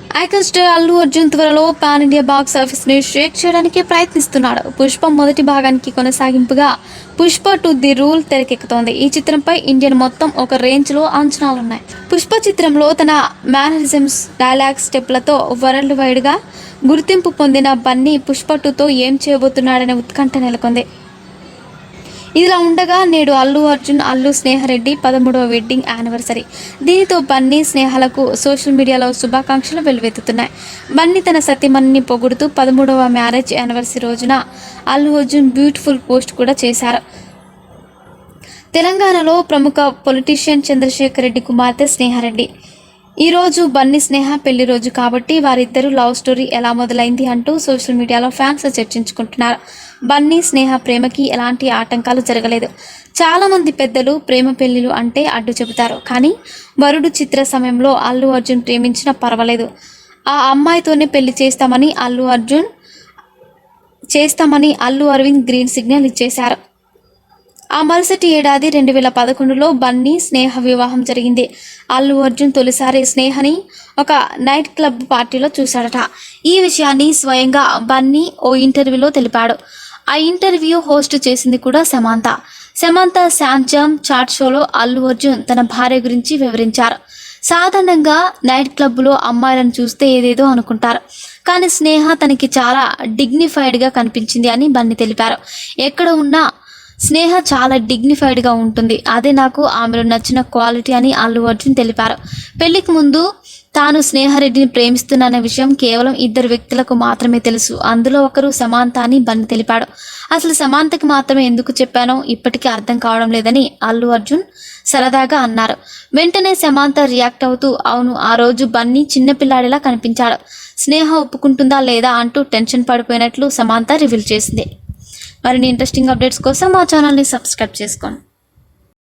Icon star Allu Arjun త్వరలో pan India box office ని షేక్ చేయడానికి ప్రయత్నిస్తున్నాడు. పుష్ప మొదటి భాగానికి కొనసాగింపుగా పుష్ప 2 ది రూల్ తెరకెక్కుతోంది. ఈ చిత్రంపై ఇండియన్ మొత్తం ఒక రేంజ్ లో అంచనాలున్నాయి. పుష్ప చిత్రంలో తన మేనరిజమ్స్, డైలాగ్ స్టెప్లతో వరల్డ్ వైడ్ గా గుర్తింపు పొందిన బన్నీ పుష్ప 2తో ఏం చేయబోతున్నాడనే ఉత్కంఠ నెలకొంది. ఇదిలా ఉండగా నేడు అల్లు అర్జున్, అల్లు స్నేహారెడ్డి 13వ వెడ్డింగ్ యానివర్సరీ. దీనితో బన్నీ, స్నేహలకు సోషల్ మీడియాలో శుభాకాంక్షలు వెల్లువెత్తుతున్నాయి. బన్నీ తన సతీమణిని పొగుడుతూ 13వ మ్యారేజ్ యానివర్సరీ రోజున అల్లు అర్జున్ బ్యూటిఫుల్ పోస్ట్ కూడా చేశారు. తెలంగాణలో ప్రముఖ పొలిటీషియన్ చంద్రశేఖర్ రెడ్డి కుమార్తె స్నేహారెడ్డి. ఈరోజు బన్నీ స్నేహ పెళ్లి రోజు కాబట్టి వారిద్దరూ లవ్ స్టోరీ ఎలా మొదలైంది అంటూ సోషల్ మీడియాలో ఫ్యాన్స్ చర్చించుకుంటున్నారు. బన్నీ స్నేహ ప్రేమకి ఎలాంటి ఆటంకాలు జరగలేదు. చాలామంది పెద్దలు ప్రేమ పెళ్లిలు అంటే అడ్డు చెబుతారు. కానీ వరుడు చిత్ర సమయంలో అల్లు అర్జున్ ప్రేమించినా పర్వాలేదు, ఆ అమ్మాయితోనే పెళ్లి చేస్తామని అల్లు అరవింద్ గ్రీన్ సిగ్నల్ ఇచ్చేశారు. ఆ మరుసటి ఏడాది 2011లో బన్నీ స్నేహ వివాహం జరిగింది. అల్లు అర్జున్ తొలిసారి స్నేహని ఒక నైట్ క్లబ్ పార్టీలో చూశాడట. ఈ విషయాన్ని స్వయంగా బన్నీ ఓ ఇంటర్వ్యూలో తెలిపాడు. ఆ ఇంటర్వ్యూ హోస్ట్ చేసింది కూడా సమంత. శాంజామ్ చాట్ షోలో అల్లు అర్జున్ తన భార్య గురించి వివరించారు. సాధారణంగా నైట్ క్లబ్లో అమ్మాయిలను చూస్తే ఏదేదో అనుకుంటారు, కానీ స్నేహ తనకి చాలా డిగ్నిఫైడ్గా కనిపించింది అని బన్నీ తెలిపారు. ఎక్కడ ఉన్నా స్నేహ చాలా డిగ్నిఫైడ్గా ఉంటుంది, అదే నాకు ఆమెలో నచ్చిన క్వాలిటీ అని అల్లు అర్జున్ తెలిపారు. పెళ్లికి ముందు తాను స్నేహారెడ్డిని ప్రేమిస్తున్న విషయం కేవలం 2 వ్యక్తులకు మాత్రమే తెలుసు, అందులో ఒకరు సమాంత అని బన్నీ తెలిపాడు. అసలు సమాంతకి మాత్రమే ఎందుకు చెప్పానో ఇప్పటికీ అర్థం కావడం లేదని అల్లు అర్జున్ సరదాగా అన్నారు. వెంటనే సమాంత రియాక్ట్ అవుతూ, అవును, ఆ రోజు బన్నీ చిన్నపిల్లాడిలా కనిపించాడు, స్నేహ ఒప్పుకుంటుందా లేదా అంటూ టెన్షన్ పడిపోయినట్లు సమాంత రివీల్ చేసింది. మరిన్ని ఇంట్రెస్టింగ్ అప్డేట్స్ కోసం మా ఛానల్ని సబ్స్క్రైబ్ చేసుకోండి.